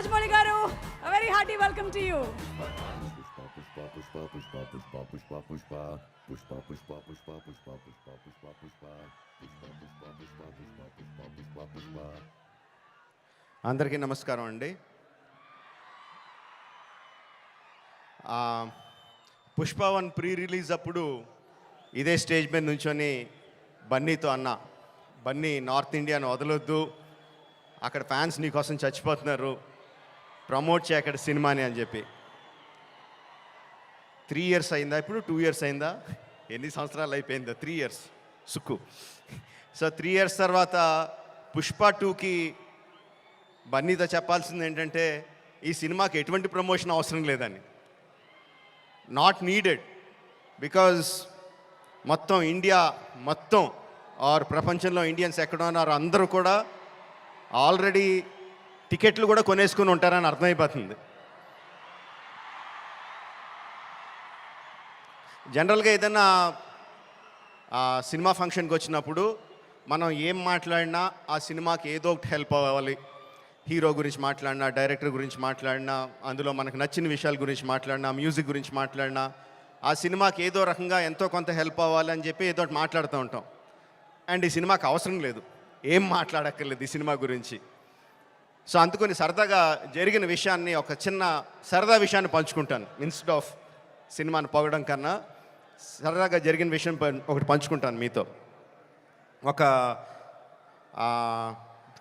Rajmouli garu, a very hearty welcome to you. అందరికీ నమస్కారం అండి. పుష్ప 1 ప్రీ రిలీజ్ అప్పుడు ఇదే స్టేజ్ మీద నుంచొని బన్నీతో అన్న, బన్నీ నార్త్ ఇండియాను వదలొద్దు, అక్కడ ఫ్యాన్స్ నీకోసం చచ్చిపోతున్నారు, ప్రమోట్ చేయ అక్కడ సినిమాని అని చెప్పి. 3 years అయిందా, ఇప్పుడు 2 years అయిందా, ఎన్ని సంవత్సరాలు అయిపోయిందా? 3 years సుక్కు. సో 3 years తర్వాత పుష్ప 2కి బన్నీతో చెప్పాల్సింది ఏంటంటే ఈ సినిమాకి ఎటువంటి ప్రమోషన్ అవసరం లేదని. నాట్ నీడెడ్, బికాజ్ మొత్తం ఇండియా మొత్తం ఆర్ ప్రపంచంలో ఇండియన్స్ ఎక్కడ ఉన్నారో అందరూ కూడా ఆల్రెడీ టికెట్లు కూడా కొనేసుకుని ఉంటారని అర్థమైపోతుంది. జనరల్గా ఏదైనా సినిమా ఫంక్షన్కి వచ్చినప్పుడు మనం ఏం మాట్లాడినా ఆ సినిమాకి ఏదో ఒకటి హెల్ప్ అవ్వాలి. హీరో గురించి మాట్లాడినా, డైరెక్టర్ గురించి మాట్లాడినా, అందులో మనకు నచ్చిన విషయాల గురించి మాట్లాడినా, మ్యూజిక్ గురించి మాట్లాడినా, ఆ సినిమాకి ఏదో రకంగా ఎంతో కొంత హెల్ప్ అవ్వాలి అని చెప్పి ఏదో ఒకటి మాట్లాడుతూ ఉంటాం. అండ్ ఈ సినిమాకి అవసరం లేదు, ఏం మాట్లాడక్కర్లేదు ఈ సినిమా గురించి. సో అందుకని సరదాగా జరిగిన విషయాన్ని, ఒక చిన్న సరదా విషయాన్ని పంచుకుంటాను. ఇన్స్టెడ్ ఆఫ్ సినిమాని పొగడం కన్నా సరదాగా జరిగిన విషయం ఒకటి పంచుకుంటాను మీతో. ఒక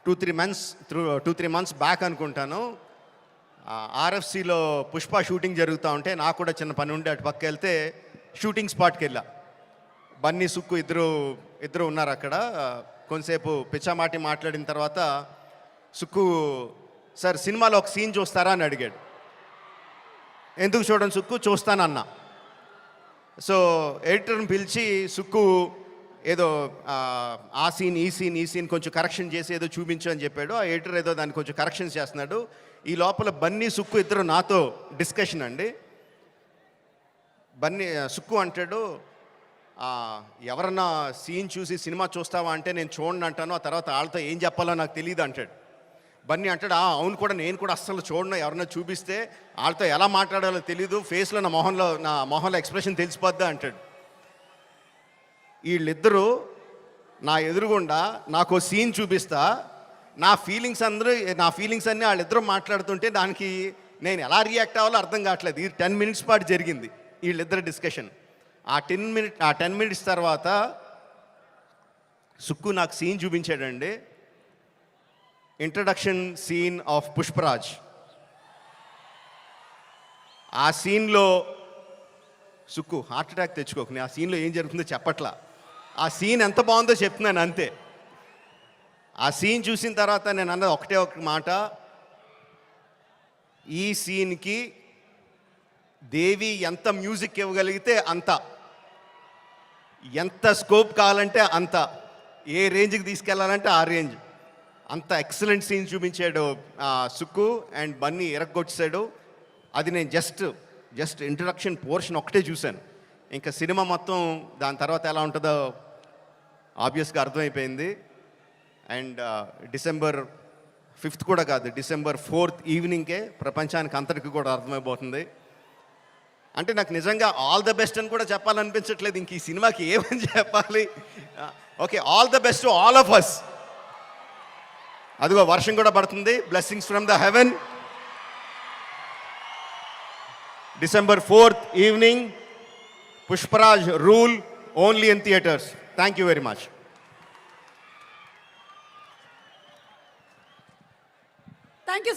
2-3 months బ్యాక్ అనుకుంటాను, ఆర్ఎఫ్సిలో పుష్ప షూటింగ్ జరుగుతూ ఉంటే నాకు కూడా చిన్న పని ఉండి అటు పక్క వెళ్తే షూటింగ్ స్పాట్కి వెళ్ళా. బన్నీ, సుక్కు ఇద్దరు ఉన్నారు అక్కడ. కొంతసేపు పిచ్చామాటి మాట్లాడిన తర్వాత సుక్కు, సార్ సినిమాలో ఒక సీన్ చూస్తారా అని అడిగాడు. ఎందుకు చూడండి సుక్కు, చూస్తానన్నా. సో ఎడిటర్ని పిలిచి సుక్కు ఏదో ఆ సీన్ ఈ సీన్ కొంచెం కరెక్షన్ చేసి ఏదో చూపించు అని చెప్పాడు. ఆ ఎడిటర్ ఏదో దాన్ని కొంచెం కరెక్షన్స్ చేస్తున్నాడు. ఈ లోపల బన్నీ, సుక్కు ఇద్దరు నాతో డిస్కషన్ అండి. సుక్కు అంటాడు, ఎవరన్నా సీన్ చూసి సినిమా చూస్తావా అంటే నేను చూడండి అంటాను, ఆ తర్వాత వాళ్ళతో ఏం చెప్పాలో నాకు తెలియదు అంటాడు. బన్నీ అంటాడు, అవును కూడా, నేను కూడా అస్సలు చూడను, ఎవరన్నా చూపిస్తే వాళ్ళతో ఎలా మాట్లాడాలో తెలీదు, ఫేస్లో నా మొహంలో ఎక్స్ప్రెషన్ తెలిసిపోద్దా అంటాడు. వీళ్ళిద్దరూ నా ఎదురుగుండా నాకు సీన్ చూపిస్తా, నా ఫీలింగ్స్ అన్నీ వాళ్ళిద్దరూ మాట్లాడుతుంటే దానికి నేను ఎలా రియాక్ట్ అవ్వాలో అర్థం కావట్లేదు. ఇది 10 minutes పాటు జరిగింది వీళ్ళిద్దరు డిస్కషన్. ఆ 10 minutes తర్వాత సుక్కు నాకు సీన్ చూపించాడండి. Introduction scene of Pushparaj. ఆ సీన్లో సుక్కు హార్ట్ అటాక్ తెచ్చుకోకు, ఆ సీన్లో ఏం జరుగుతుందో చెప్పట్లా, ఆ సీన్ ఎంత బాగుందో చెప్తున్నాను అంతే. ఆ సీన్ చూసిన తర్వాత నేను అన్నది ఒకటే ఒక మాట, ఈ సీన్కి దేవి ఎంత మ్యూజిక్ ఇవ్వగలిగితే అంత, ఎంత స్కోప్ కావాలంటే అంత, ఏ రేంజ్కి తీసుకెళ్లాలంటే ఆ రేంజ్, అంత ఎక్సలెంట్ సీన్ చూపించాడు సుక్కు. అండ్ బన్నీ ఇరగ్గొచ్చాడు. అది నేను జస్ట్ ఇంట్రడక్షన్ పోర్షన్ ఒకటే చూశాను. ఇంకా సినిమా మొత్తం దాని తర్వాత ఎలా ఉంటుందో ఆబ్వియస్గా అర్థమైపోయింది. అండ్ December 5th కూడా కాదు, December 4th ఈవినింగ్కే ప్రపంచానికి అంతటికి కూడా అర్థమైపోతుంది. అంటే నాకు నిజంగా ఆల్ ద బెస్ట్ అని కూడా చెప్పాలనిపించట్లేదు, ఇంక ఈ సినిమాకి ఏమని చెప్పాలి. Okay, all the best to all of us. అదిగో వర్షం కూడా పడుతుంది, blessings from the heaven. December 4th evening, Pushparaj rule, only in theatres. Thank you very much. Thank you.